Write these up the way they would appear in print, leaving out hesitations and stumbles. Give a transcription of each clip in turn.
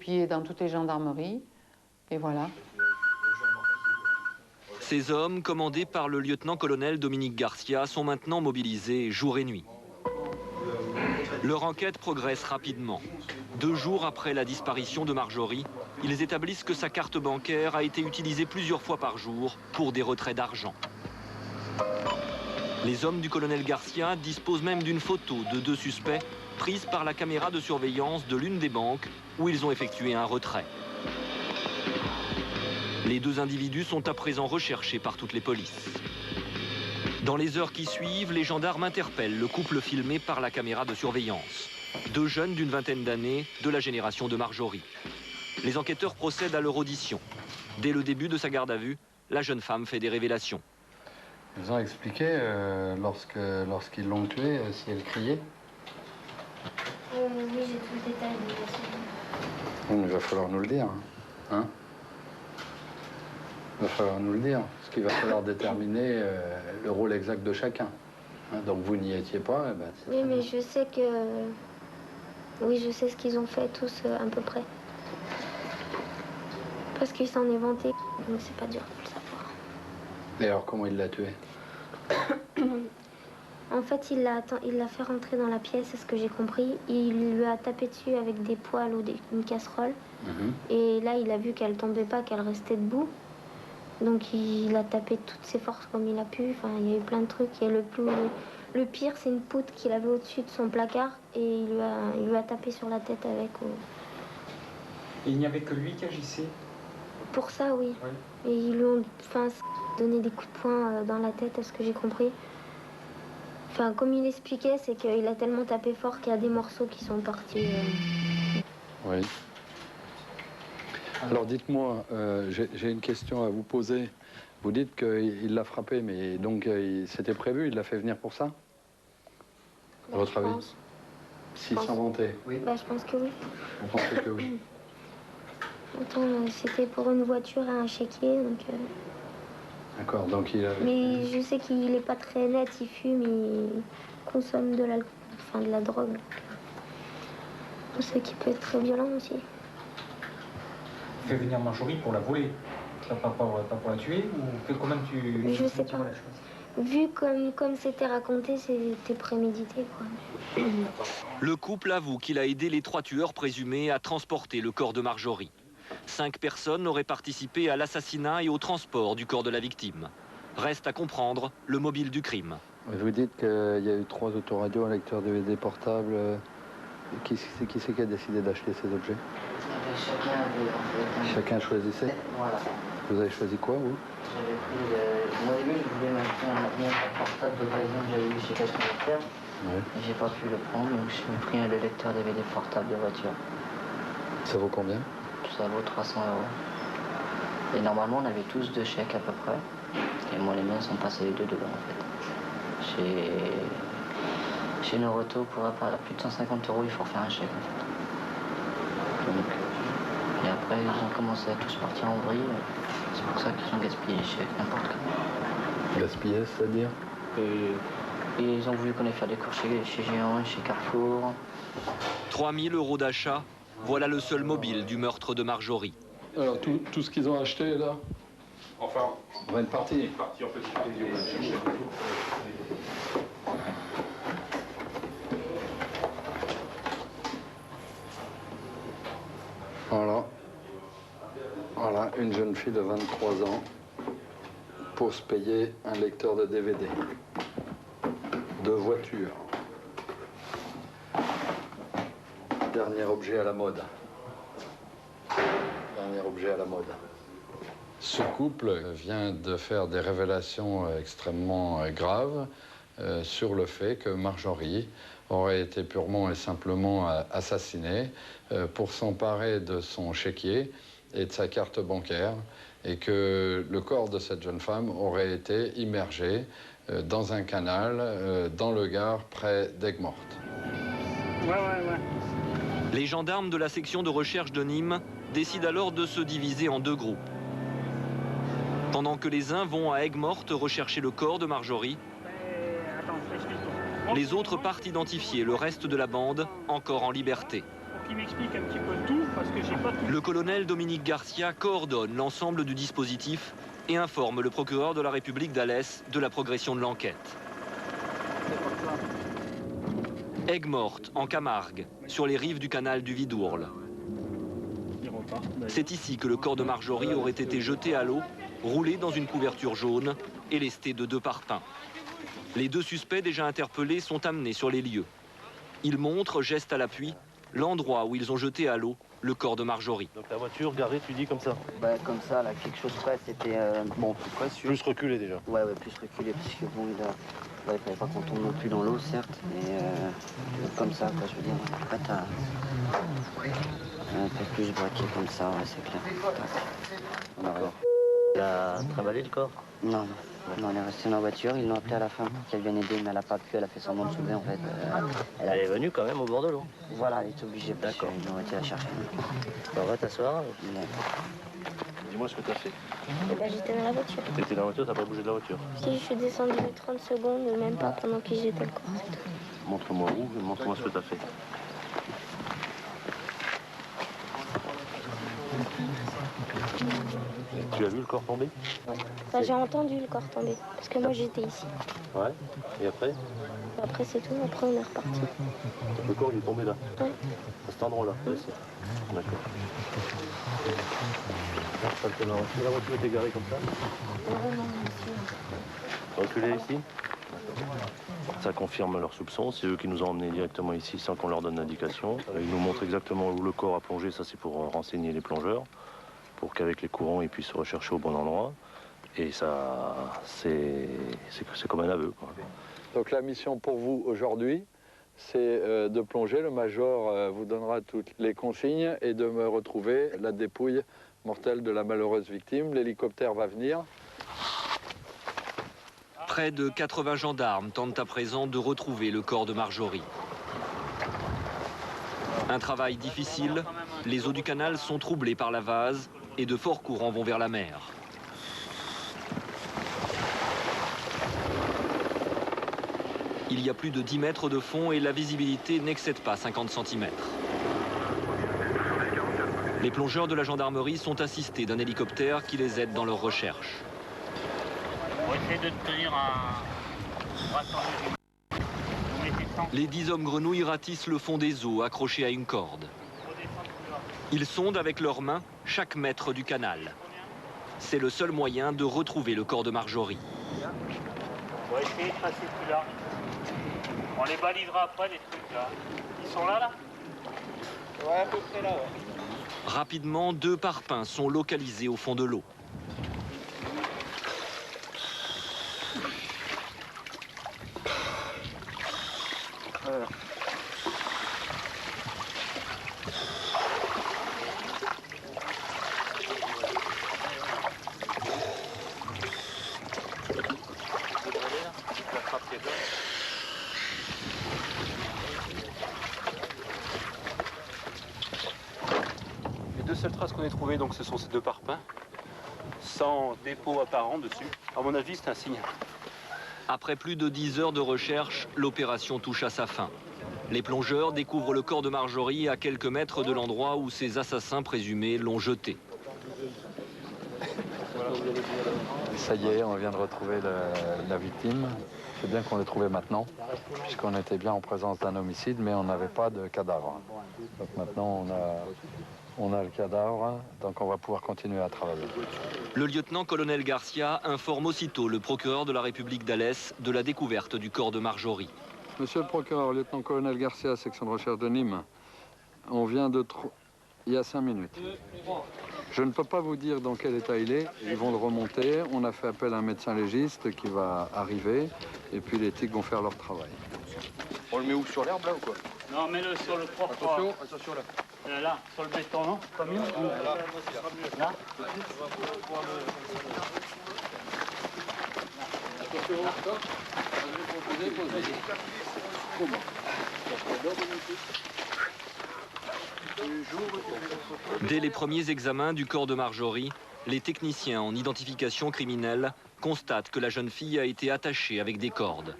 photocopié dans toutes les gendarmeries. Et voilà. Ces hommes, commandés par le lieutenant-colonel Dominique Garcia, sont maintenant mobilisés jour et nuit. Leur enquête progresse rapidement. 2 jours après la disparition de Marjorie, ils établissent que sa carte bancaire a été utilisée plusieurs fois par jour pour des retraits d'argent. Les hommes du colonel Garcia disposent même d'une photo de 2 suspects prise par la caméra de surveillance de l'une des banques où ils ont effectué un retrait. Les 2 individus sont à présent recherchés par toutes les polices. Dans les heures qui suivent, les gendarmes interpellent le couple filmé par la caméra de surveillance. 2 jeunes d'une vingtaine d'années, de la génération de Marjorie. Les enquêteurs procèdent à leur audition. Dès le début de sa garde à vue, la jeune femme fait des révélations. Ils ont expliqué lorsqu'ils l'ont tuée, si elle criait. Oui, j'ai tout le détail. Il va falloir nous le dire. Hein? Il va falloir nous le dire, parce qu'il va falloir déterminer le rôle exact de chacun. Hein, donc vous n'y étiez pas. Eh ben, oui, mais je sais que... Oui, je sais ce qu'ils ont fait tous à peu près. Parce qu'il s'en est vanté, donc c'est pas dur de le savoir. Et alors comment il l'a tué? En fait, il l'a fait rentrer dans la pièce, c'est ce que j'ai compris. Il lui a tapé dessus avec des poêles ou une casserole. Et là, il a vu qu'elle tombait pas, qu'elle restait debout. Donc il a tapé de toutes ses forces comme il a pu. Enfin, il y a eu plein de trucs. Et le pire, c'est une poutre qu'il avait au-dessus de son placard. Et il lui a tapé sur la tête avec. Et il n'y avait que lui qui agissait? Pour ça, oui. Ouais. Et ils lui ont donné des coups de poing dans la tête, à ce que j'ai compris. Enfin, comme il expliquait, c'est qu'il a tellement tapé fort qu'il y a des morceaux qui sont partis. Oui. Alors dites-moi, j'ai une question à vous poser. Vous dites qu'il l'a frappé, mais donc c'était prévu, il l'a fait venir pour ça? À votre avis? S'il s'en vantait? Oui. Bah, je pense que oui. Vous pensez que oui? Attends, c'était pour une voiture à un chéquier, donc... D'accord, donc il a... Mais je sais qu'il est pas très net, il fume, il consomme de l'alcool, enfin de la drogue. Je sais qu'il peut être très violent aussi. Il fait venir Marjorie pour la voler, pas pour la tuer, ou comment tu... Je sais pas. Vu comme c'était raconté, c'était prémédité, quoi. Le couple avoue qu'il a aidé les 3 tueurs présumés à transporter le corps de Marjorie. 5 personnes auraient participé à l'assassinat et au transport du corps de la victime. Reste à comprendre le mobile du crime. Vous dites qu'il y a eu 3 autoradios, un lecteur DVD portable. Qui c'est qui a décidé d'acheter ces objets? Chacun choisissait? Voilà. Vous avez choisi quoi, vous? J'avais pris Moi, au début, je voulais m'acheter un ordinateur portable d'occasion que j'avais eu chez Cash Converter. Ouais. Mais j'ai pas pu le prendre, donc je me suis pris un lecteur DVD portable de voiture. Ça vaut combien? Ça vaut 300 €. Et normalement, on avait tous 2 chèques à peu près. Et moi, les miens sont passés les 2 dedans, en fait. Chez Noroto, pour plus de 150 €, il faut refaire un chèque, en fait. Donc, et après, ils ont commencé à tous partir en vrille. C'est pour ça qu'ils ont gaspillé les chèques, n'importe comment. Gaspillé, c'est-à-dire? Et ils ont voulu qu'on aille faire des courses chez Géant, chez Carrefour. 3 000 € d'achat, voilà le seul mobile du meurtre de Marjorie. Alors, tout ce qu'ils ont acheté, là? Enfin, on va une partie. En fait, on va chercher. Voilà, une jeune fille de 23 ans pour se payer un lecteur de DVD, de voiture. Dernier objet à la mode. Dernier objet à la mode. Ce couple vient de faire des révélations extrêmement graves sur le fait que Marjorie aurait été purement et simplement assassinée pour s'emparer de son chéquier et de sa carte bancaire, et que le corps de cette jeune femme aurait été immergé dans un canal dans le Gard près d'Aigues-Mortes. Ouais. Les gendarmes de la section de recherche de Nîmes décident alors de se diviser en 2 groupes. Pendant que les uns vont à Aigues-Mortes rechercher le corps de Marjorie, les autres partent identifier le reste de la bande encore en liberté. qu'il m'explique un petit peu tout, parce que j'ai pas tout. Le colonel Dominique Garcia coordonne l'ensemble du dispositif et informe le procureur de la République d'Alès de la progression de l'enquête. Aigues-Mortes, en Camargue, sur les rives du canal du Vidourle. C'est ici que le corps de Marjorie aurait été jeté à l'eau, roulé dans une couverture jaune et lesté de 2 parpaings. Les 2 suspects déjà interpellés sont amenés sur les lieux. Ils montrent, geste à l'appui, l'endroit où ils ont jeté à l'eau le corps de Marjorie. Donc la voiture garée, tu dis comme ça? Bah comme ça, là, quelque chose près, c'était bon, plus près sûr. Plus reculé déjà? Ouais, plus reculé, parce que bon, il fallait pas qu'on tombe non plus dans l'eau, certes, mais comme ça, quoi, je veux dire. Après, t'as un peu plus braqué comme ça, ouais, c'est clair. On a rien. Il a travaillé le corps? Non, on est resté dans la voiture, ils l'ont appelé à la fin pour qu'elle vienne aider, mais elle a pas pu, elle a fait semblant de soulever en fait. Elle est venue quand même au bord de l'eau? Voilà, elle est obligée, parce qu'ils ont été la chercher. On va t'asseoir. Ouais. Dis-moi ce que t'as fait. Bah, j'étais dans la voiture. T'étais dans la voiture, t'as pas bougé de la voiture? Si, je suis descendue 30 secondes, même pas pendant qu'ils jetaient le corps, c'est tout. Montre-moi où et montre-moi ce que t'as fait. Tu as vu le corps tomber? Bah, j'ai entendu le corps tomber, parce que moi j'étais ici. Ouais. Et après? Après c'est tout, après on est reparti. Le corps il est tombé là? Ouais. À cet endroit-là? Ici. D'accord. La voiture était garée comme ça? Vraiment, ici. Reculée ici? Ça confirme leurs soupçons, c'est eux qui nous ont emmenés directement ici sans qu'on leur donne d'indication. Ils nous montrent exactement où le corps a plongé, ça c'est pour renseigner les plongeurs, pour qu'avec les courants ils puissent rechercher au bon endroit. Et ça, c'est comme un aveu, quoi. Donc la mission pour vous aujourd'hui, c'est de plonger. Le major vous donnera toutes les consignes et de me retrouver la dépouille mortelle de la malheureuse victime. L'hélicoptère va venir. Près de 80 gendarmes tentent à présent de retrouver le corps de Marjorie. Un travail difficile, les eaux du canal sont troublées par la vase et de forts courants vont vers la mer. Il y a plus de 10 mètres de fond et la visibilité n'excède pas 50 cm. Les plongeurs de la gendarmerie sont assistés d'un hélicoptère qui les aide dans leur recherche. On va essayer de tenir un... Les 10 hommes grenouilles ratissent le fond des eaux accrochés à une corde. Ils sondent avec leurs mains chaque mètre du canal. C'est le seul moyen de retrouver le corps de Marjorie. On va essayer de passer plus là. On les balisera après, les trucs là. Ils sont là? Ouais, à peu près là, ouais. Rapidement, 2 parpaings sont localisés au fond de l'eau. Les 2 seules traces qu'on ait trouvées, donc, ce sont ces 2 parpaings, sans dépôt apparent dessus. À mon avis, c'est un signe. Après plus de 10 heures de recherche, l'opération touche à sa fin. Les plongeurs découvrent le corps de Marjorie à quelques mètres de l'endroit où ses assassins présumés l'ont jeté. Ça y est, on vient de retrouver la victime. C'est bien qu'on l'ait trouvée maintenant, puisqu'on était bien en présence d'un homicide, mais on n'avait pas de cadavre. Donc maintenant, on a le cadavre, donc on va pouvoir continuer à travailler. Le lieutenant-colonel Garcia informe aussitôt le procureur de la République d'Alès de la découverte du corps de Marjorie. Monsieur le procureur, lieutenant-colonel Garcia, section de recherche de Nîmes, on vient de... il y a 5 minutes. Je ne peux pas vous dire dans quel état il est. Ils vont le remonter. On a fait appel à un médecin légiste qui va arriver. Et puis les TIC vont faire leur travail. On le met où, sur l'herbe là ou quoi? Non, mets-le sur le propre. Attention, attention là. Là, sur le béton, non? Pas mieux? Là? Dès les premiers examens du corps de Marjorie, les techniciens en identification criminelle constatent que la jeune fille a été attachée avec des cordes.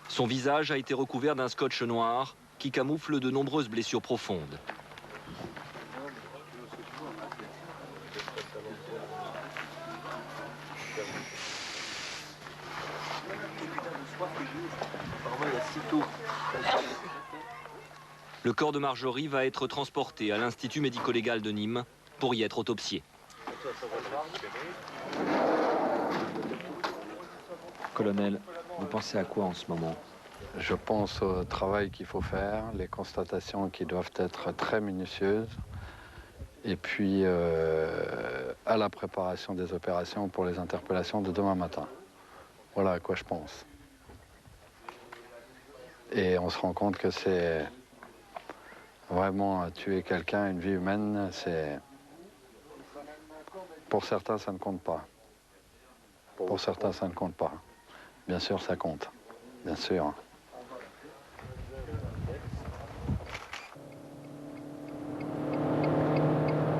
Son visage a été recouvert d'un scotch noir qui camoufle de nombreuses blessures profondes. Le corps de Marjorie va être transporté à l'Institut médico-légal de Nîmes pour y être autopsié. Colonel, vous pensez à quoi en ce moment? Je pense au travail qu'il faut faire, les constatations qui doivent être très minutieuses, et puis à la préparation des opérations pour les interpellations de demain matin. Voilà à quoi je pense. Et on se rend compte que c'est vraiment tuer quelqu'un, une vie humaine, c'est... Pour certains, ça ne compte pas. Pour certains, ça ne compte pas. Bien sûr, ça compte. Bien sûr.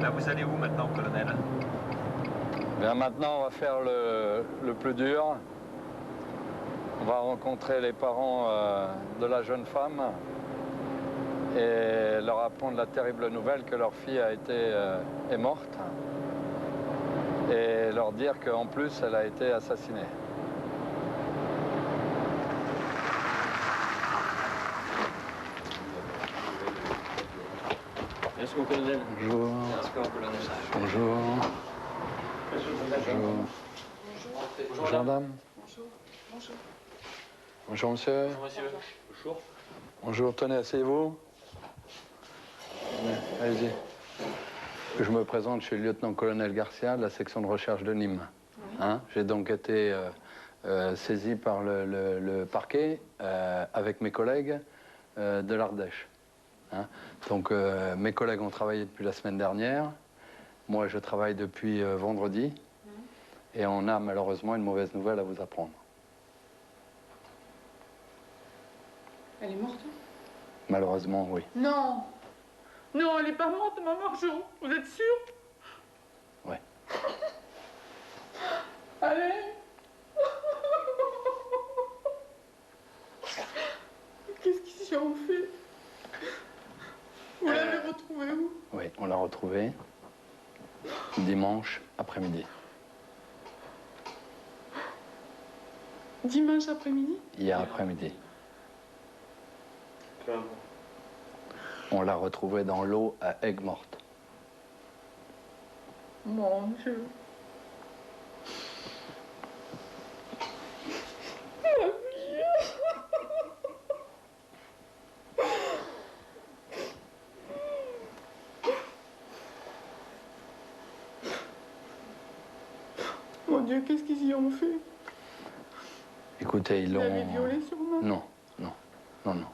Là, vous allez où maintenant, colonel? Bien, maintenant, on va faire le plus dur. On va rencontrer les parents de la jeune femme et leur apprendre la terrible nouvelle que leur fille est morte. Et leur dire qu'en plus, elle a été assassinée. Merci, mon colonel. Bonjour. Bonjour. Bonjour. Bonjour, madame. Bonjour. Bonjour. Bonjour, monsieur. Bonjour, monsieur. Bonjour. Bonjour, tenez, asseyez-vous. Allez-y. Je me présente, je suis le lieutenant-colonel Garcia de la section de recherche de Nîmes. Hein, j'ai donc été saisi par le parquet avec mes collègues de l'Ardèche. Hein. Donc mes collègues ont travaillé depuis la semaine dernière. Moi, je travaille depuis vendredi. Et on a malheureusement une mauvaise nouvelle à vous apprendre. Elle est morte? Malheureusement, oui. Non. Non, elle n'est pas morte, ma Marjo. Vous êtes sûr? Ouais. Allez. Qu'est-ce qu'ils ont fait? Vous l'avez retrouvée où? Oui, on l'a retrouvée dimanche après-midi. Dimanche après-midi? Hier après-midi. On l'a retrouvée dans l'eau à Aigues-Mortes. Mon Dieu. Ma fille. Mon Dieu, qu'est-ce qu'ils y ont fait? Écoutez, ils Ils l'ont... l'avaient violée sûrement? Non, non, non, non.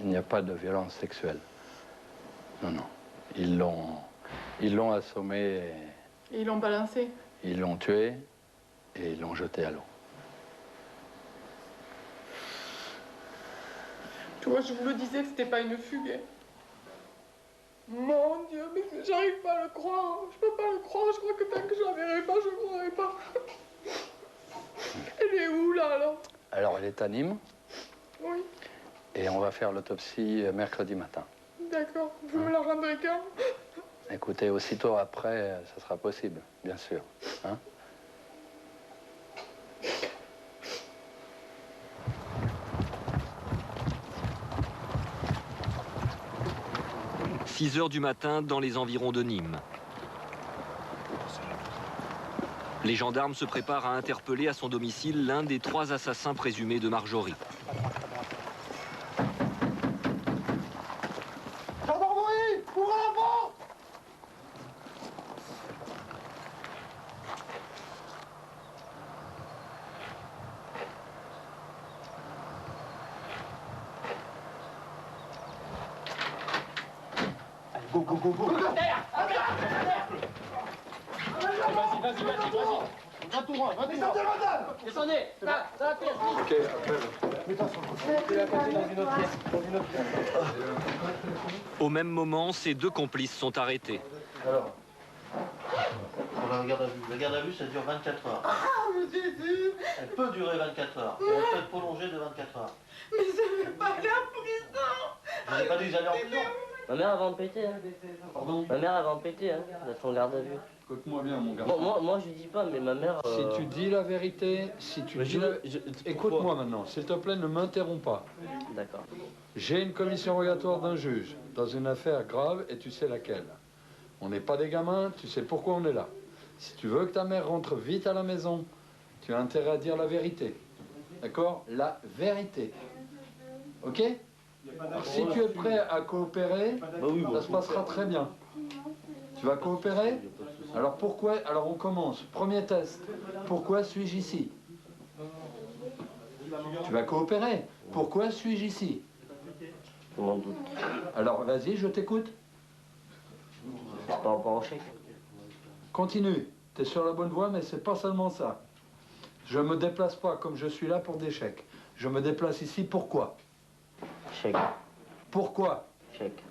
Il n'y a pas de violence sexuelle. Non, non. Ils l'ont assommé, Et ils l'ont balancée? ils l'ont tué et ils l'ont jeté à l'eau. Tu vois, je vous le disais que c'était pas une fugue. Hein. Mon Dieu, mais j'arrive pas à le croire. Je peux pas le croire. Je crois que tant que je la verrai pas, je ne croirai pas. Elle est où, là, alors? Alors, elle est à Nîmes. Oui. Et on va faire l'autopsie mercredi matin. D'accord. Vous me la rendrez quand? Écoutez, aussitôt après, ça sera possible, bien sûr. Hein? « 6 heures du matin dans les environs de Nîmes. Les gendarmes se préparent à interpeller à son domicile l'un des 3 assassins présumés de Marjorie. Gendarmerie! Ouvrez la porte! Allez, go, go, go, go! Vas-y. Va tout droit, va tout droit. Descendez, là, dans la pièce. Ok, Au même moment, ces 2 complices sont arrêtés. Alors, pour la garde à vue. La garde à vue, ça dure 24 heures. Ah, monsieur Jésus! Elle peut durer 24 heures. Elle peut être prolongée de 24 heures. Mais je ne vais pas aller en prison! Je vous ai pas dit que j'allais en prison. Ma mère avant de péter, hein. Pardon? Ma mère avant de péter, hein. D'être en garde à vue. Écoute-moi bien, mon garçon. Moi, je dis pas, mais ma mère... Si tu dis la vérité, si tu dis Écoute-moi maintenant, s'il te plaît, ne m'interromps pas. D'accord. J'ai une commission rogatoire d'un juge dans une affaire grave et tu sais laquelle. On n'est pas des gamins, tu sais pourquoi on est là. Si tu veux que ta mère rentre vite à la maison, tu as intérêt à dire la vérité. D'accord? La vérité. Ok? Alors, si tu es prêt à coopérer, ça se passera très bien. Tu vas coopérer? Alors pourquoi? Alors on commence. Premier test. Pourquoi suis-je ici? Tu vas coopérer. Pourquoi suis-je ici? Je m'en doute. Alors vas-y, je t'écoute. C'est par rapport au chèque. Continue. Tu es sur la bonne voie, mais c'est pas seulement ça. Je me déplace pas comme je suis là pour des chèques. Je me déplace ici pourquoi? Chèque. Pourquoi? Chèque.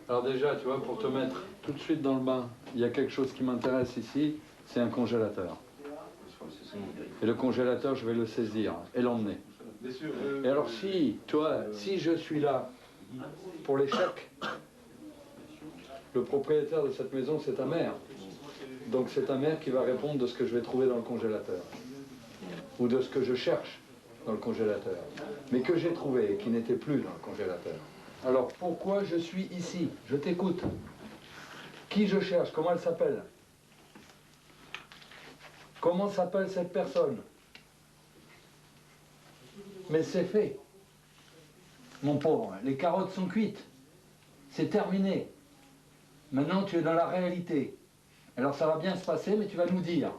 Alors déjà, tu vois, pour te mettre tout de suite dans le bain, il y a quelque chose qui m'intéresse ici, c'est un congélateur. Et le congélateur, je vais le saisir et l'emmener. Et alors si, toi, si je suis là pour les chèques, le propriétaire de cette maison, c'est ta mère. Donc c'est ta mère qui va répondre de ce que je vais trouver dans le congélateur. Ou de ce que je cherche dans le congélateur. Mais que j'ai trouvé et qui n'était plus dans le congélateur. Alors pourquoi je suis ici? Je t'écoute. Qui je cherche? Comment elle s'appelle? Comment s'appelle cette personne? Mais c'est fait. Mon pauvre, les carottes sont cuites. C'est terminé. Maintenant tu es dans la réalité. Alors ça va bien se passer, mais tu vas nous dire.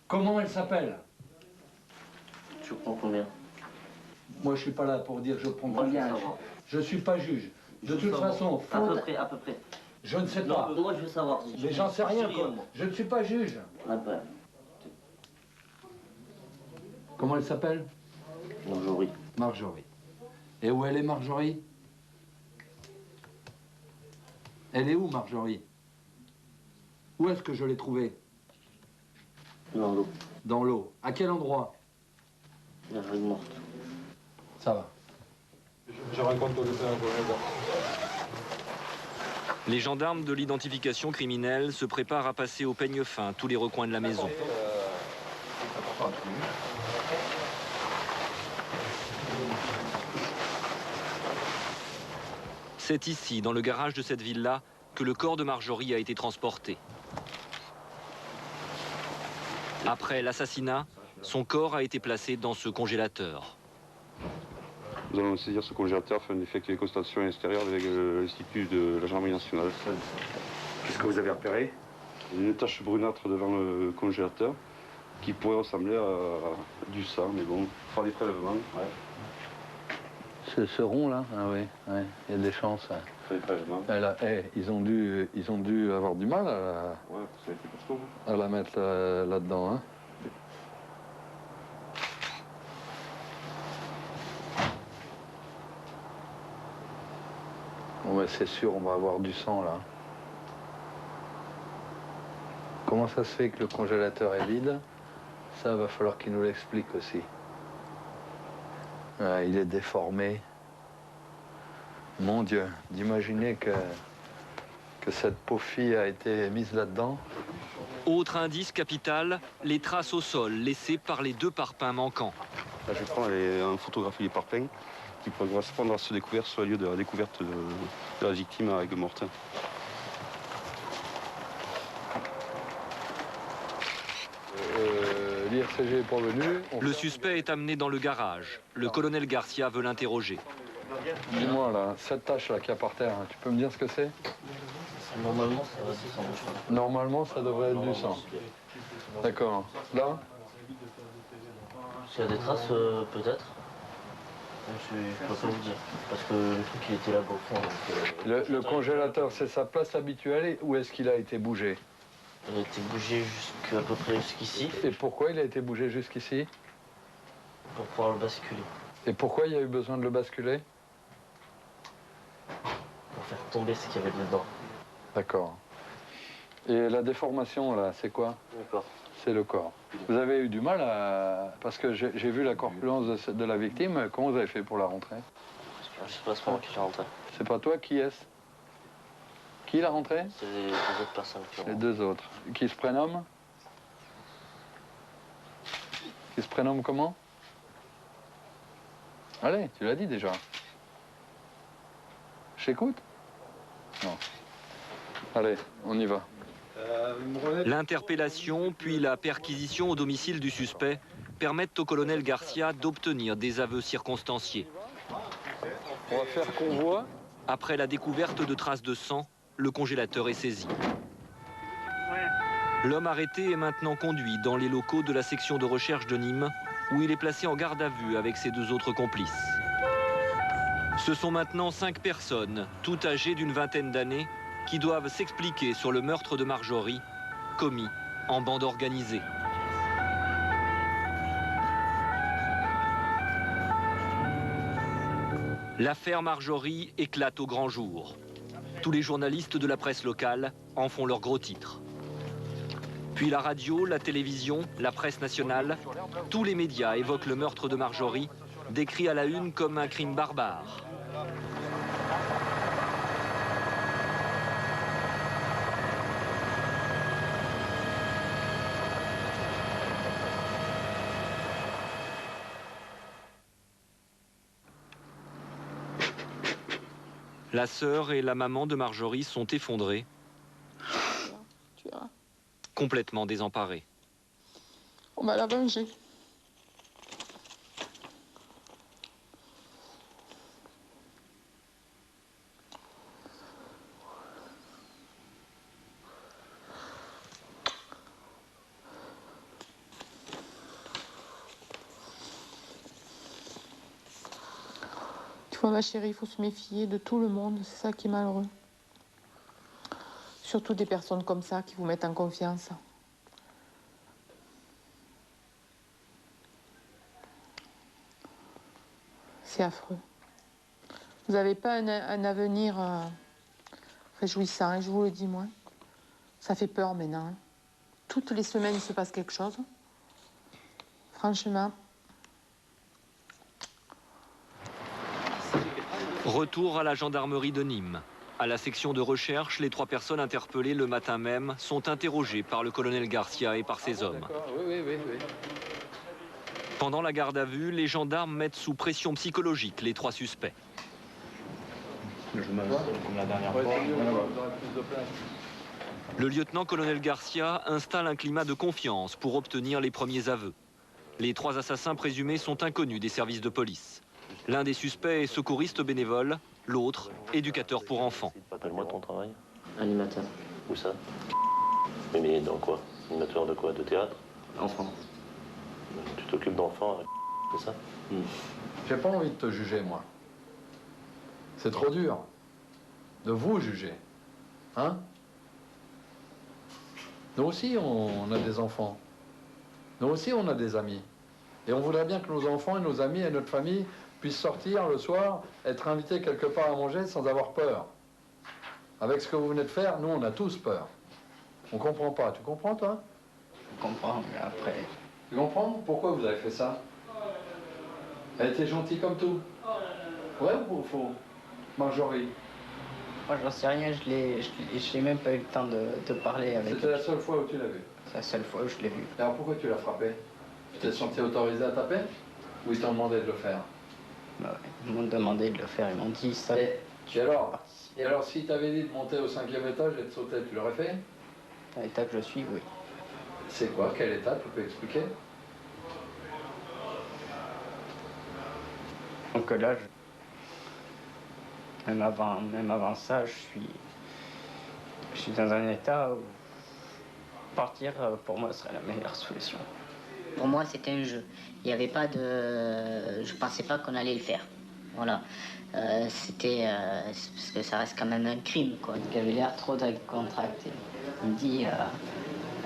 Comment elle s'appelle? Tu prends combien? Moi je suis pas là pour dire je prends combien. Je suis pas juge. De toute façon, À peu près. Je ne sais pas. Moi, je veux savoir. Si Mais j'en sais rien, quoi. Je ne suis pas juge. Après. Comment elle s'appelle? Marjorie. Marjorie. Et où elle est, Marjorie? Elle est où, Marjorie? Où est-ce que je l'ai trouvée? Dans l'eau. Dans l'eau. À quel endroit? La rue morte. Ça va. Je raconte au lieutenant. Les gendarmes de l'identification criminelle se préparent à passer au peigne fin tous les recoins de la maison. C'est ici, dans le garage de cette villa, que le corps de Marjorie a été transporté. Après l'assassinat, son corps a été placé dans ce congélateur. Nous allons saisir ce congélateur afin d'effectuer les constatations extérieures avec l'Institut de la gendarmerie nationale. Qu'est-ce que vous avez repéré? Une tache brunâtre devant le congélateur qui pourrait ressembler à du sang, mais bon, faire des prélèvements. Ouais. Ce rond-là, ah oui, ouais, il y a des chances. Ils ont dû avoir du mal à la mettre là-dedans. Hein. Bon, ben, c'est sûr, on va avoir du sang là. Comment ça se fait que le congélateur est vide? Ça, va falloir qu'il nous l'explique aussi. Il est déformé. Mon Dieu, d'imaginer que cette pauvre fille a été mise là-dedans. Autre indice capital, les traces au sol laissées par les deux parpaings manquants. Là, je vais prendre en photographie les parpaings qui pourraient correspondre à ceux découverts sur le lieu de la découverte de la victime avec Mortin. L'IRCG est pas venu. Le suspect est amené dans le garage. Le colonel Garcia veut l'interroger. Dis-moi, là, cette tache-là qu'il y a par terre, hein, tu peux me dire ce que c'est? Normalement, ça va du sang. Normalement, ça devrait être du sang. D'accord. Là? S'il y a des traces, peut-être. Je peux pas vous dire. Parce que le truc, il était là au fond. Donc, le congélateur, c'est sa place habituelle ou est-ce qu'il a été bougé? Il a été bougé à peu près jusqu'ici. Et pourquoi il a été bougé jusqu'ici? Pour pouvoir le basculer. Et pourquoi il y a eu besoin de le basculer? Pour faire tomber ce qu'il y avait dedans. D'accord. Et la déformation, là, c'est quoi? Le corps. C'est le corps. Vous avez eu du mal à... Parce que j'ai vu la corpulence de la victime. Comment vous avez fait pour la rentrer? Parce C'est pas moi qui l'ai rentré. C'est pas toi, qui est-ce? Qui l'a rentré? C'est les deux autres personnes qui l'ont Les deux autres. Qui se prénomment? Qui se prénomme comment? Allez, tu l'as dit déjà. J'écoute? Non. Allez, on y va. L'interpellation, puis la perquisition au domicile du suspect permettent au colonel Garcia d'obtenir des aveux circonstanciés. On va faire convoi. Après la découverte de traces de sang, le congélateur est saisi. L'homme arrêté est maintenant conduit dans les locaux de la section de recherche de Nîmes, où il est placé en garde à vue avec ses deux autres complices. Ce sont maintenant 5 personnes, toutes âgées d'une vingtaine d'années, qui doivent s'expliquer sur le meurtre de Marjorie, commis en bande organisée. L'affaire Marjorie éclate au grand jour. Tous les journalistes de la presse locale en font leur gros titre. Puis la radio, la télévision, la presse nationale, tous les médias évoquent le meurtre de Marjorie, décrit à la une comme un crime barbare. La sœur et la maman de Marjorie sont effondrées, complètement désemparées. On va la venger. Tu vois ma chérie, il faut se méfier de tout le monde, c'est ça qui est malheureux. Surtout des personnes comme ça qui vous mettent en confiance. C'est affreux. Vous n'avez pas un avenir réjouissant, hein, je vous le dis moi. Ça fait peur maintenant. Hein. Toutes les semaines, il se passe quelque chose. Franchement. Retour à la gendarmerie de Nîmes. À la section de recherche, les 3 personnes interpellées le matin même sont interrogées par le colonel Garcia et par ses hommes. Oui. Pendant la garde à vue, les gendarmes mettent sous pression psychologique les 3 suspects. Comme la dernière fois. Le lieutenant-colonel Garcia installe un climat de confiance pour obtenir les premiers aveux. Les 3 assassins présumés sont inconnus des services de police. L'un des suspects est secouriste bénévole, l'autre, éducateur pour enfants. Rappelle-moi ton travail. Animateur. Où ça? Mais dans quoi? Animateur de quoi? De théâtre? Enfant. Tu t'occupes d'enfants, c'est ça? J'ai pas envie de te juger, moi. C'est trop dur de vous juger. Hein? Nous aussi, on a des enfants. Nous aussi, on a des amis. Et on voudrait bien que nos enfants et nos amis et notre famille puissent sortir le soir, être invités quelque part à manger sans avoir peur. Avec ce que vous venez de faire, nous, on a tous peur. On comprend pas. Tu comprends, toi? Je comprends, mais après... Tu comprends? Pourquoi vous avez fait ça? Elle était gentille comme tout. Vrai ou faux? Marjorie? Moi, j'en sais rien, je l'ai même pas eu le temps de parler avec... C'était la seule fois où tu l'as vue? C'est la seule fois où je l'ai vue. Alors pourquoi tu l'as frappé? Tu t'es senti autorisé à taper? Ou ils t'ont demandé de le faire? Bah ouais, ils m'ont demandé de le faire, ils m'ont dit ça. Et alors si t'avais dit de monter au 5e étage et de sauter, tu l'aurais fait? À l'état que je suis, oui. C'est quoi? Quel état? Tu peux expliquer? Donc là, même avant ça, je suis dans un état où partir, pour moi, serait la meilleure solution. Pour moi, c'était un jeu. Il n'y avait pas de... Je pensais pas qu'on allait le faire. Voilà. C'était... parce que ça reste quand même un crime, quoi. Il avait l'air trop décontracté. Il me dit...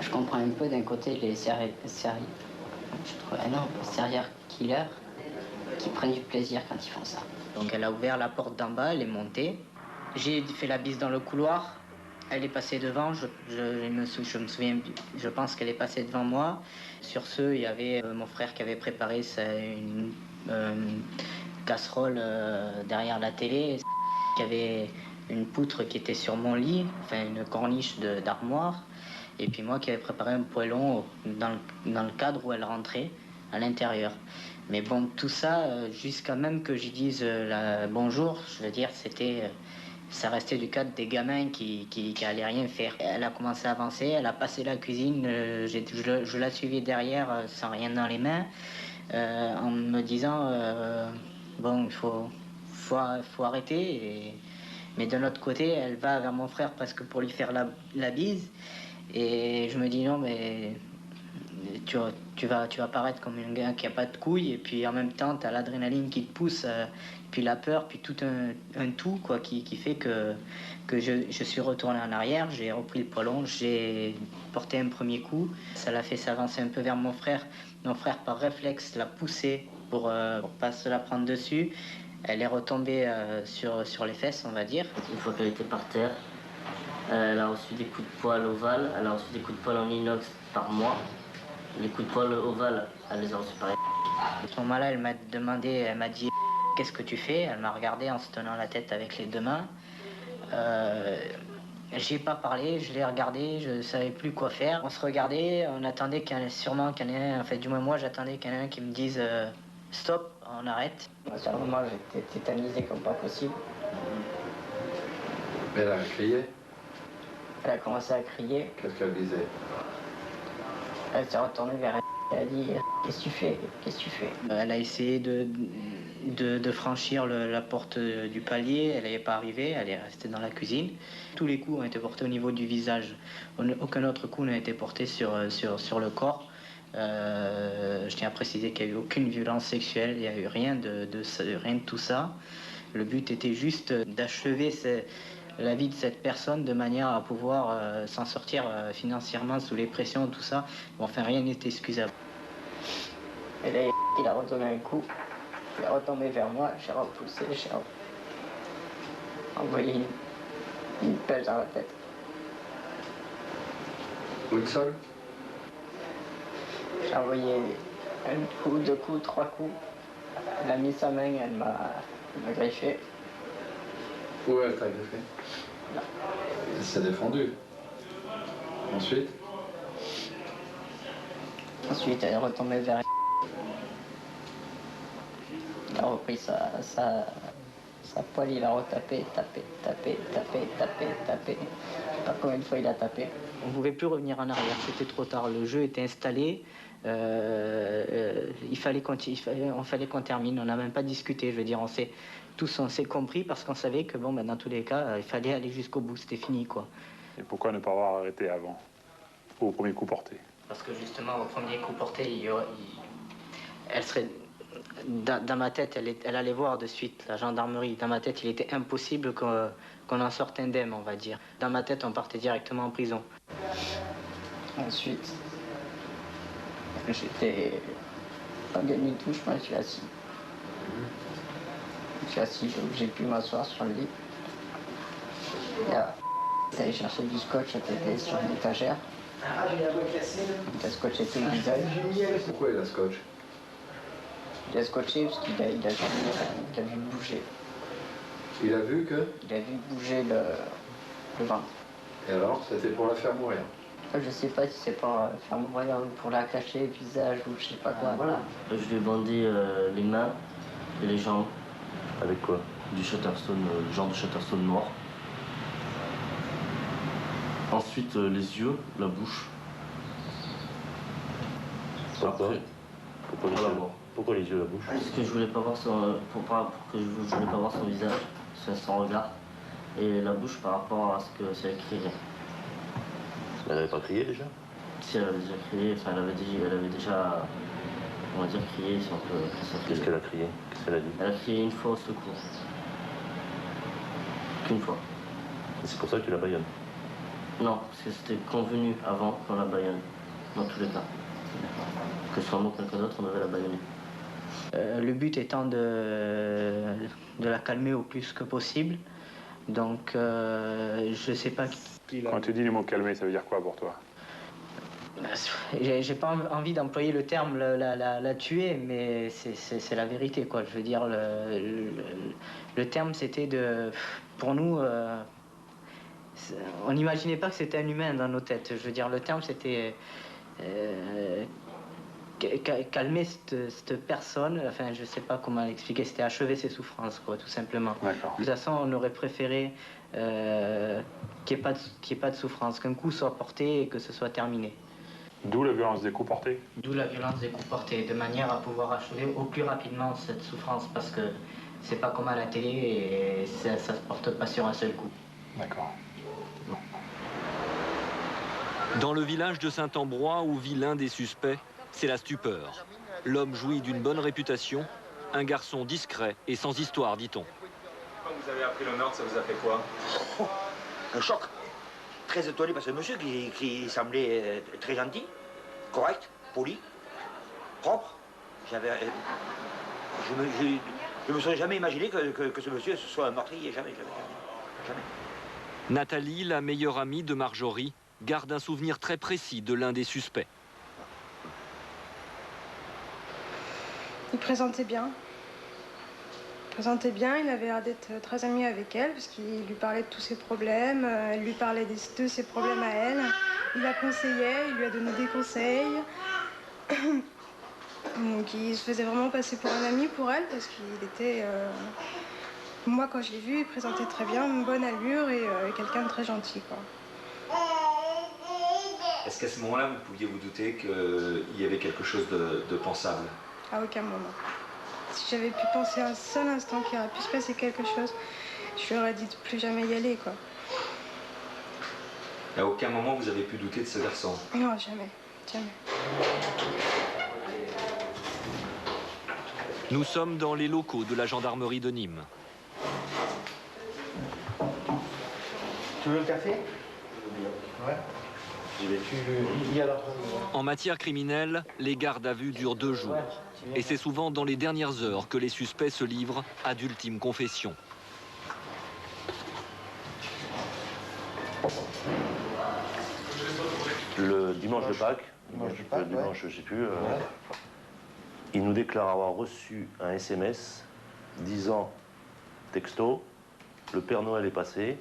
je comprends un peu d'un côté les serial killers qui prennent du plaisir quand ils font ça. Donc elle a ouvert la porte d'en bas, elle est montée. J'ai fait la bise dans le couloir. Elle est passée devant, je me souviens, je pense qu'elle est passée devant moi. Sur ce, il y avait mon frère qui avait préparé casserole derrière la télé. Il y avait une poutre qui était sur mon lit, enfin une corniche d'armoire. Et puis moi qui avais préparé un poêlon dans le cadre où elle rentrait, à l'intérieur. Mais bon, tout ça, jusqu'à même que j'y dise bonjour, je veux dire, ça restait du cadre des gamins qui allaient rien faire. Elle a commencé à avancer, elle a passé la cuisine, je la suivais derrière sans rien dans les mains, en me disant, bon, il faut arrêter. Mais d'un autre côté, elle va vers mon frère presque pour lui faire la bise. Et je me dis non, mais tu vas paraître comme un gars qui a pas de couilles, et puis en même temps tu as l'adrénaline qui te pousse, puis la peur, puis tout un tout quoi, qui fait que je suis retourné en arrière, j'ai repris le poêlon, j'ai porté un premier coup, ça l'a fait s'avancer un peu vers mon frère. Mon frère par réflexe l'a poussé pour pas se la prendre dessus. Elle est retombée sur les fesses, on va dire. Une fois qu'elle était par terre, elle a reçu des coups de poing ovales, elle a reçu des coups de poing en inox par moi. Les coups de poing ovales, elle les a reçus par. À ce moment-là, elle m'a dit qu'est-ce que tu fais? Elle m'a regardé en se tenant la tête avec les deux mains. J'ai pas parlé, je l'ai regardé, je savais plus quoi faire. On se regardait, on attendait qu'il y en ait un, enfin du moins moi j'attendais qu'il y en ait un qui me dise stop, on arrête. Sur le moment j'étais tétanisé comme pas possible. Mais elle a crié. Elle a commencé à crier. Qu'est-ce qu'elle disait? Elle s'est retournée vers elle. Elle a dit qu'est-ce que tu fais? Qu'est-ce que tu fais? Elle a essayé de franchir la porte du palier. Elle n'est pas arrivée. Elle est restée dans la cuisine. Tous les coups ont été portés au niveau du visage. Aucun autre coup n'a été porté sur le corps. Je tiens à préciser qu'il n'y a eu aucune violence sexuelle. Il n'y a eu rien de tout ça. Le but était juste d'achever la vie de cette personne de manière à pouvoir s'en sortir financièrement sous les pressions, tout ça. Bon, enfin, rien n'est excusable. Et là, il a redonné un coup, il est retombé vers moi, j'ai repoussé, j'ai envoyé une pelle dans la tête. Une seule? J'ai envoyé un coup, deux coups, trois coups. Elle a mis sa main, elle m'a griffé. Où elle t'a griffé? Là. Elle s'est défendue. Ensuite? Ensuite, elle est retombée vers elle. Il a repris sa poêle, il a retapé, tapé. Je sais pas combien de fois il a tapé. On ne pouvait plus revenir en arrière, c'était trop tard. Le jeu était installé. Il fallait qu'on termine. On n'a même pas discuté. Je veux dire, on s'est compris parce qu'on savait que bon, ben, dans tous les cas, il fallait aller jusqu'au bout. C'était fini, quoi. Et pourquoi ne pas avoir arrêté avant, au premier coup porté? Parce que justement, au premier coup porté, elle serait dans ma tête, elle allait voir de suite la gendarmerie. Dans ma tête, il était impossible qu'on en sorte indemne, on va dire. Dans ma tête, on partait directement en prison. Ensuite, j'étais en demi-touche, moi je suis assis. J'ai pu m'asseoir sur le lit. Il a allé chercher du scotch, c'était sur une étagère. Il a scotché tout le visage. Pourquoi il a scotch? Il a scotché parce qu'il a vu bouger. Il a vu que? Il a vu bouger le ventre. Et alors, c'était pour la faire mourir? Je sais pas si c'est pour faire mourir ou pour la cacher, le visage ou je sais pas quoi. Voilà. Je lui ai bandé les mains et les jambes. Avec quoi? Du Shutterstone, genre de Shutterstone noir. Ensuite, les yeux, la bouche. Pourquoi? Après, Pourquoi les yeux? Pourquoi les yeux, la bouche? parce que je voulais pas voir je voulais pas voir son visage, son regard. Et la bouche par rapport à ce que ça écrivait. Elle n'avait pas crié déjà? Si, elle avait déjà crié, enfin elle avait déjà, on va dire, crié si on peut appeler ça. Qu'est-ce qu'elle a crié? Qu'est-ce qu'elle a dit? Elle a crié une fois au secours. Qu'une fois. Et c'est pour ça que tu la baïonnes? Non, parce que c'était convenu avant qu'on la baïonne, dans tous les cas. Que ce soit moi ou quelqu'un d'autre, on devait la baïonner. Le but étant de la calmer au plus que possible. Donc, je sais pas. Quand tu dis le mot calmer, ça veut dire quoi pour toi? J'ai pas envie d'employer le terme la tuer, mais c'est la vérité, quoi. Je veux dire, le terme, c'était de... Pour nous, on n'imaginait pas que c'était un humain dans nos têtes. Je veux dire, le terme, c'était... calmer cette personne, enfin, je sais pas comment l'expliquer, c'était achever ses souffrances, quoi, tout simplement. De toute façon, on aurait préféré qu'il n'y ait pas de souffrance, qu'un coup soit porté et que ce soit terminé. D'où la violence des coups portés. D'où la violence des coups portés, de manière à pouvoir achever au plus rapidement cette souffrance, parce que c'est pas comme à la télé et ça se porte pas sur un seul coup. D'accord. Dans le village de Saint-Ambrois, où vit l'un des suspects, c'est la stupeur. L'homme jouit d'une bonne réputation, un garçon discret et sans histoire, dit-on. Quand vous avez appris le meurtre, ça vous a fait quoi? Un choc. Très étonné parce que le monsieur qui semblait très gentil, correct, poli, propre. Je me serais jamais imaginé que ce monsieur soit un meurtrier, jamais. Nathalie, la meilleure amie de Marjorie, garde un souvenir très précis de l'un des suspects. Il présentait bien. Il avait l'air d'être très ami avec elle, parce qu'il lui parlait de tous ses problèmes, elle lui parlait de ses problèmes à elle. Il la conseillait, il lui a donné des conseils. Donc il se faisait vraiment passer pour un ami pour elle, parce qu'il était... Moi, quand je l'ai vu, il présentait très bien, une bonne allure et quelqu'un de très gentil, quoi. Est-ce qu'à ce moment-là, vous pouviez vous douter qu'il y avait quelque chose de pensable? À aucun moment. Si j'avais pu penser un seul instant qu'il aurait pu se passer quelque chose, je lui aurais dit de plus jamais y aller, quoi. À aucun moment, vous avez pu douter de ce garçon? Non, jamais. Nous sommes dans les locaux de la gendarmerie de Nîmes. Tu veux un café? Ouais. En matière criminelle, les gardes à vue durent 2 jours. Et c'est souvent dans les dernières heures que les suspects se livrent à d'ultimes confessions. Le dimanche de Pâques, je sais plus, il nous déclare avoir reçu un SMS disant, texto, le Père Noël est passé.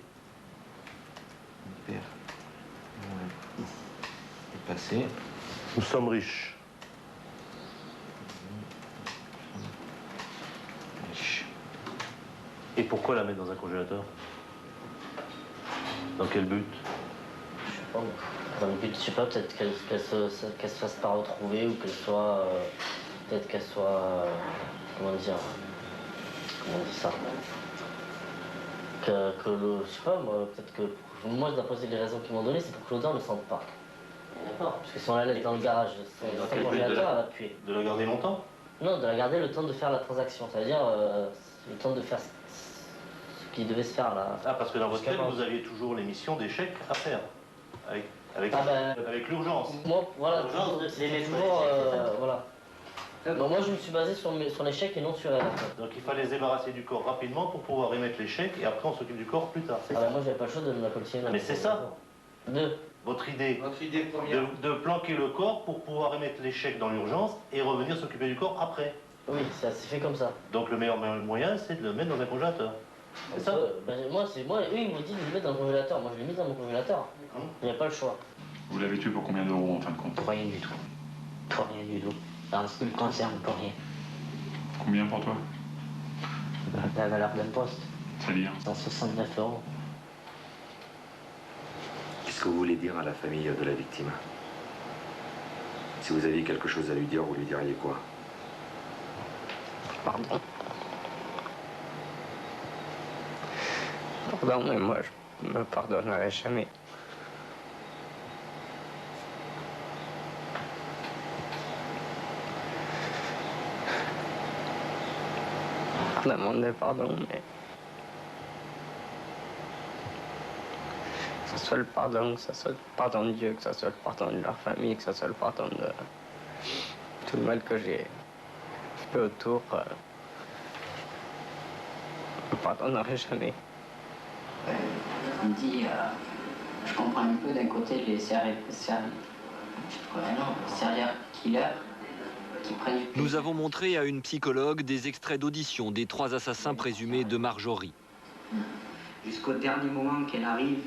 Nous sommes riches. Et pourquoi la mettre dans un congélateur? Dans quel but? Je sais pas, dans le but, je sais pas, peut-être qu'elle se fasse pas retrouver ou qu'elle soit... peut-être qu'elle soit... comment dire ça? Je sais pas, moi, peut-être que... Moi, d'après les raisons qu'ils m'ont données, c'est pour que l'odeur ne sente pas. D'accord. Parce que si on la laisse dans le garage, son congélateur, elle va puer. De la garder longtemps? Non, de la garder le temps de faire la transaction. C'est-à-dire le temps de faire ce qui devait se faire là. Ah, parce que dans votre tête, vous aviez toujours les missions des chèques à faire. Avec l'urgence. Moi, voilà, c'est toujours... voilà. Donc moi, je me suis basé sur les chèques et non sur elle. Donc il fallait se débarrasser du corps rapidement pour pouvoir émettre les chèques et après on s'occupe du corps plus tard. Moi, j'avais pas le choix de me la coltiner. Mais c'est ça. Votre idée de planquer le corps pour pouvoir émettre les chèques dans l'urgence et revenir s'occuper du corps après. Oui, ça s'est fait comme ça. Donc le meilleur moyen, c'est de le mettre dans un congélateur. C'est ça? Moi, eux, ils m'ont dit de le mettre dans le congélateur. Moi, je l'ai mis dans mon congélateur. Il n'y a pas le choix. Vous l'avez tué pour combien d'euros en fin de compte? Pour rien du tout. Pour rien du tout. En ce qui me concerne, pour rien. Combien pour toi? La valeur d'un poste. C'est-à-dire? 169 €. Qu'est-ce que vous voulez dire à la famille de la victime? Si vous aviez quelque chose à lui dire, vous lui diriez quoi? Pardon. Pardon, mais moi, je me pardonnerai jamais. Demander pardon, mais... que ce soit le pardon, que ce soit le pardon de Dieu, que ce soit le pardon de leur famille, que ce soit le pardon de tout le mal que j'ai fait autour, je ne pardonnerai jamais. Comme dit, je comprends un peu d'un côté les Vraiment, serial killer qui prennent du... Nous avons montré à une psychologue des extraits d'audition des 3 assassins présumés de Marjorie. Jusqu'au dernier moment qu'elle arrive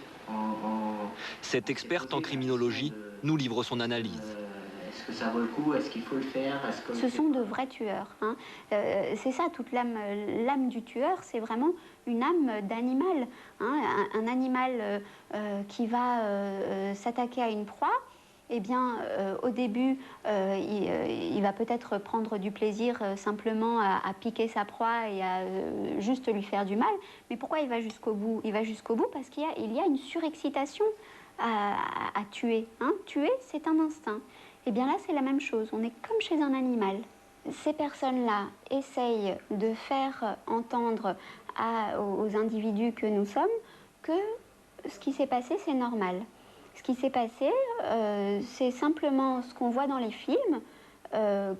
Cette experte en criminologie nous livre son analyse. Est-ce que ça vaut le coup? Est-ce qu'il faut le faire? Ce sont de vrais tueurs. Hein. C'est ça, toute l'âme du tueur, c'est vraiment une âme d'animal. Hein. Un animal qui va s'attaquer à une proie, eh bien, au début, il va peut-être prendre du plaisir simplement à piquer sa proie et à juste lui faire du mal. Mais pourquoi il va jusqu'au bout? Il va jusqu'au bout parce qu'il y a une surexcitation à tuer. Hein. Tuer, c'est un instinct. Eh bien là, c'est la même chose. On est comme chez un animal. Ces personnes-là essayent de faire entendre aux individus que nous sommes que ce qui s'est passé, c'est normal. Ce qui s'est passé, c'est simplement ce qu'on voit dans les films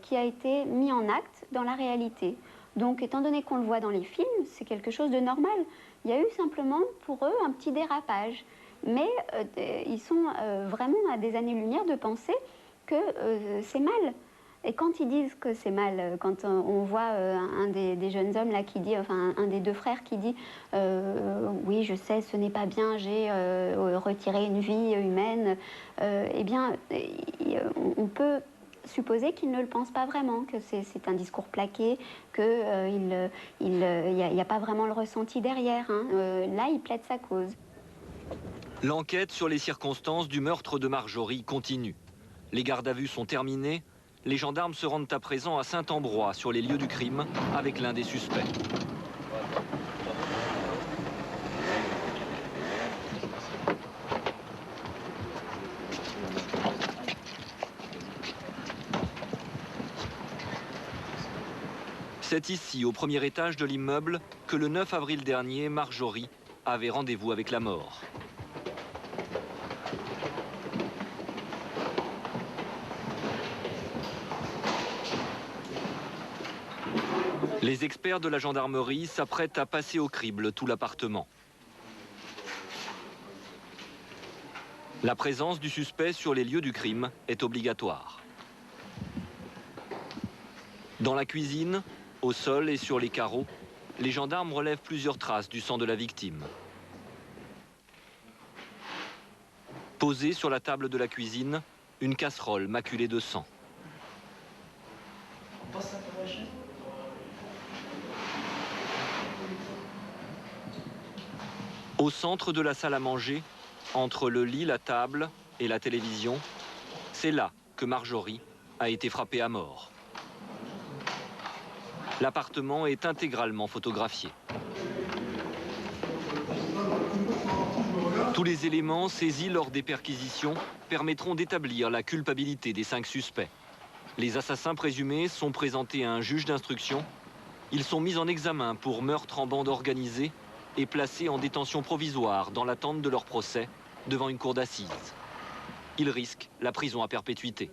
qui a été mis en acte dans la réalité. Donc, étant donné qu'on le voit dans les films, c'est quelque chose de normal. Il y a eu simplement, pour eux, un petit dérapage. Mais ils sont vraiment à des années-lumière de penser que c'est mal. Et quand ils disent que c'est mal, quand on voit un des jeunes hommes là qui dit, enfin un des 2 frères qui dit oui, je sais, ce n'est pas bien, j'ai retiré une vie humaine, eh bien, on peut supposer qu'ils ne le pensent pas vraiment, que c'est un discours plaqué, qu'il n'y a pas vraiment le ressenti derrière. Hein. Là, il plaide sa cause. L'enquête sur les circonstances du meurtre de Marjorie continue. Les gardes à vue sont terminés. Les gendarmes se rendent à présent à Saint-Ambrois, sur les lieux du crime, avec l'un des suspects. C'est ici, au premier étage de l'immeuble, que le 9 avril dernier, Marjorie avait rendez-vous avec la mort. Les experts de la gendarmerie s'apprêtent à passer au crible tout l'appartement. La présence du suspect sur les lieux du crime est obligatoire. Dans la cuisine, au sol et sur les carreaux, les gendarmes relèvent plusieurs traces du sang de la victime. Posée sur la table de la cuisine, une casserole maculée de sang. Au centre de la salle à manger, entre le lit, la table et la télévision, c'est là que Marjorie a été frappée à mort. L'appartement est intégralement photographié. Tous les éléments saisis lors des perquisitions permettront d'établir la culpabilité des 5 suspects. Les assassins présumés sont présentés à un juge d'instruction. Ils sont mis en examen pour meurtre en bande organisée et placés en détention provisoire dans l'attente de leur procès devant une cour d'assises. Ils risquent la prison à perpétuité.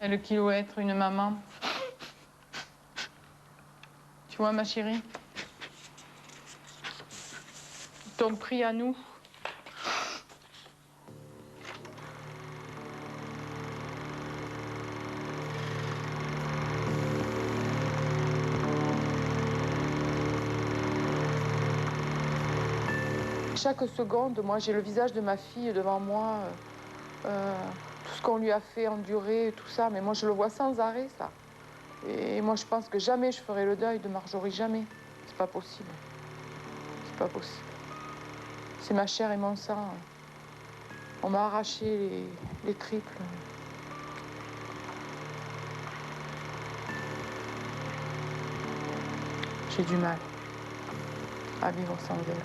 Et le kilomètre, une maman. Tu vois, ma chérie? Ton prix à nous. Chaque seconde, moi, j'ai le visage de ma fille devant moi. Tout ce qu'on lui a fait endurer, tout ça, mais moi je le vois sans arrêt, ça. Et moi je pense que jamais je ferai le deuil de Marjorie, jamais. C'est pas possible. C'est pas possible. C'est ma chair et mon sang. On m'a arraché les triples. J'ai du mal à vivre sans elle.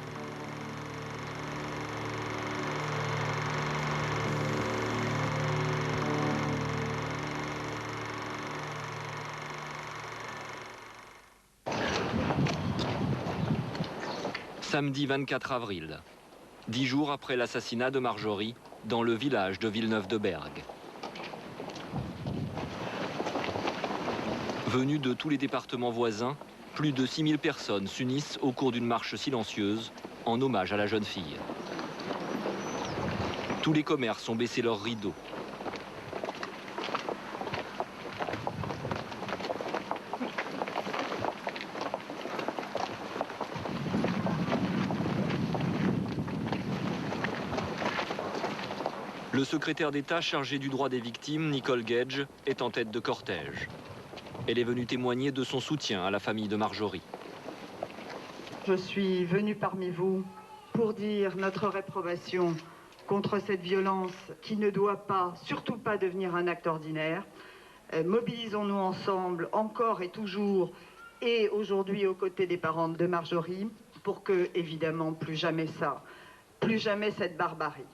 Samedi 24 avril, 10 jours après l'assassinat de Marjorie, dans le village de Villeneuve-de-Berg. Venus de tous les départements voisins, Plus de 6000 personnes s'unissent au cours d'une marche silencieuse en hommage à la jeune fille. Tous les commerces ont baissé leurs rideaux. Le secrétaire d'État chargé du droit des victimes, Nicole Gage, est en tête de cortège. Elle est venue témoigner de son soutien à la famille de Marjorie. Je suis venue parmi vous pour dire notre réprobation contre cette violence qui ne doit pas, surtout pas devenir un acte ordinaire. Mobilisons-nous ensemble, encore et toujours, et aujourd'hui aux côtés des parents de Marjorie, pour que, évidemment, plus jamais ça, plus jamais cette barbarie.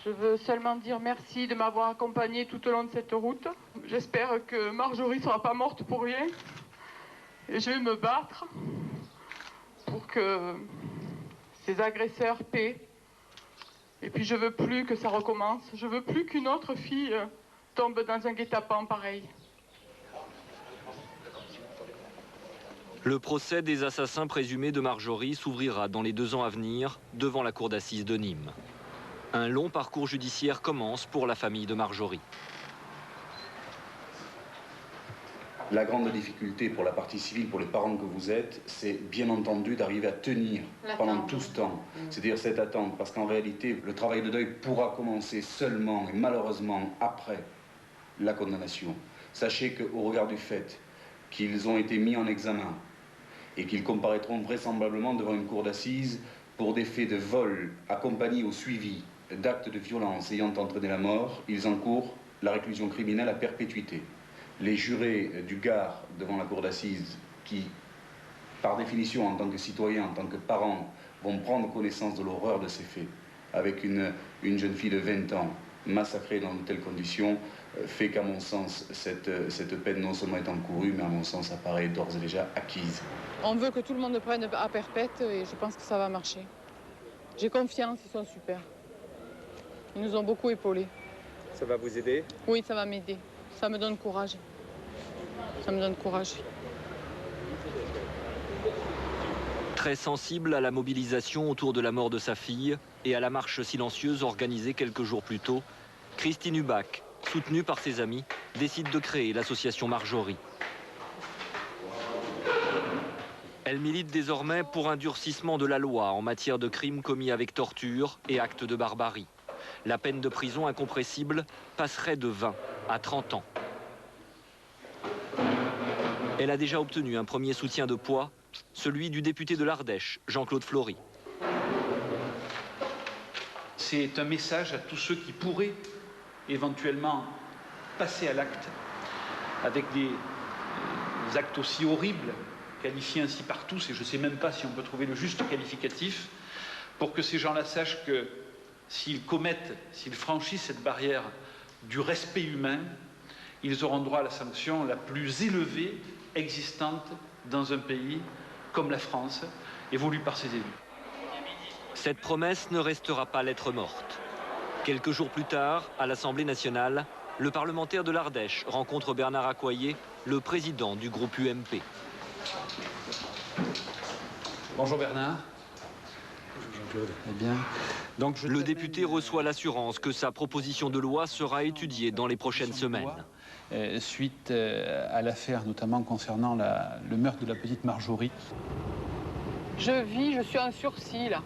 Je veux seulement dire merci de m'avoir accompagnée tout au long de cette route. J'espère que Marjorie ne sera pas morte pour rien. Et je vais me battre pour que ces agresseurs paient. Et puis je veux plus que ça recommence. Je veux plus qu'une autre fille tombe dans un guet-apens pareil. Le procès des assassins présumés de Marjorie s'ouvrira dans les 2 ans à venir devant la cour d'assises de Nîmes. Un long parcours judiciaire commence pour la famille de Marjorie. La grande difficulté pour la partie civile, pour les parents que vous êtes, c'est bien entendu d'arriver à tenir pendant tout ce temps. C'est-à-dire cette attente, parce qu'en réalité, le travail de deuil pourra commencer seulement et malheureusement après la condamnation. Sachez qu'au regard du fait qu'ils ont été mis en examen et qu'ils comparaîtront vraisemblablement devant une cour d'assises pour des faits de vol accompagnés ou suivis d'actes de violence ayant entraîné la mort, ils encourent la réclusion criminelle à perpétuité. Les jurés du Gard devant la cour d'assises qui, par définition, en tant que citoyens, en tant que parents, vont prendre connaissance de l'horreur de ces faits, avec une jeune fille de 20 ans massacrée dans de telles conditions, fait qu'à mon sens, cette peine non seulement est encourue, mais à mon sens apparaît d'ores et déjà acquise. On veut que tout le monde prenne à perpète et je pense que ça va marcher. J'ai confiance, ils sont super. Ils nous ont beaucoup épaulés. Ça va vous aider? Oui, ça va m'aider. Ça me donne courage. Ça me donne courage. Très sensible à la mobilisation autour de la mort de sa fille et à la marche silencieuse organisée quelques jours plus tôt, Christine Hubach, soutenue par ses amis, décide de créer l'association Marjorie. Elle milite désormais pour un durcissement de la loi en matière de crimes commis avec torture et actes de barbarie. La peine de prison incompressible passerait de 20 à 30 ans. Elle a déjà obtenu un premier soutien de poids, celui du député de l'Ardèche, Jean-Claude Flory. C'est un message à tous ceux qui pourraient éventuellement passer à l'acte avec des actes aussi horribles, qualifiés ainsi par tous, et je ne sais même pas si on peut trouver le juste qualificatif, pour que ces gens-là sachent que s'ils franchissent cette barrière du respect humain, ils auront droit à la sanction la plus élevée existante dans un pays comme la France et voulue par ses élus. Cette promesse ne restera pas lettre morte. Quelques jours plus tard, à l'Assemblée nationale, le parlementaire de l'Ardèche rencontre Bernard Accoyer, le président du groupe UMP. Bonjour Bernard. Bonjour Jean-Claude. Eh bien, donc le député reçoit l'assurance que sa proposition de loi sera étudiée dans les prochaines semaines. Suite à l'affaire notamment concernant le meurtre de la petite Marjorie. Je suis en sursis là.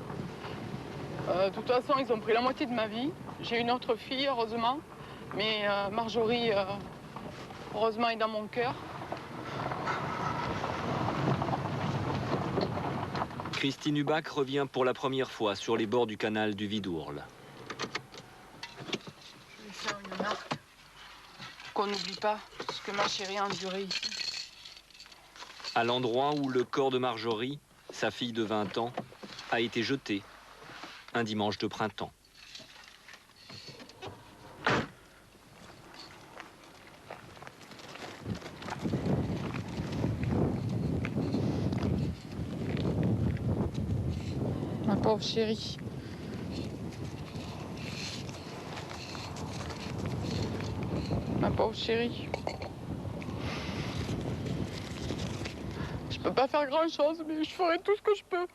De toute façon, ils ont pris la moitié de ma vie. J'ai une autre fille, heureusement. Mais Marjorie, heureusement, est dans mon cœur. Christine Hubach revient pour la première fois sur les bords du canal du Vidourle. Je vais faire une marque. Qu'on n'oublie pas ce que ma chérie a enduré ici. À l'endroit où le corps de Marjorie, sa fille de 20 ans, a été jeté un dimanche de printemps. Ma pauvre chérie. Ma pauvre chérie. Je peux pas faire grand-chose, mais je ferai tout ce que je peux.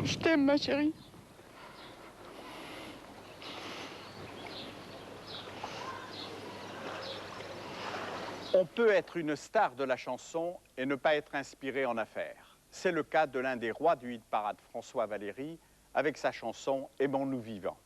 Je t'aime, ma chérie. On peut être une star de la chanson et ne pas être inspiré en affaires. C'est le cas de l'un des rois du hit parade, François Valéry, avec sa chanson « Aimons-nous vivants ».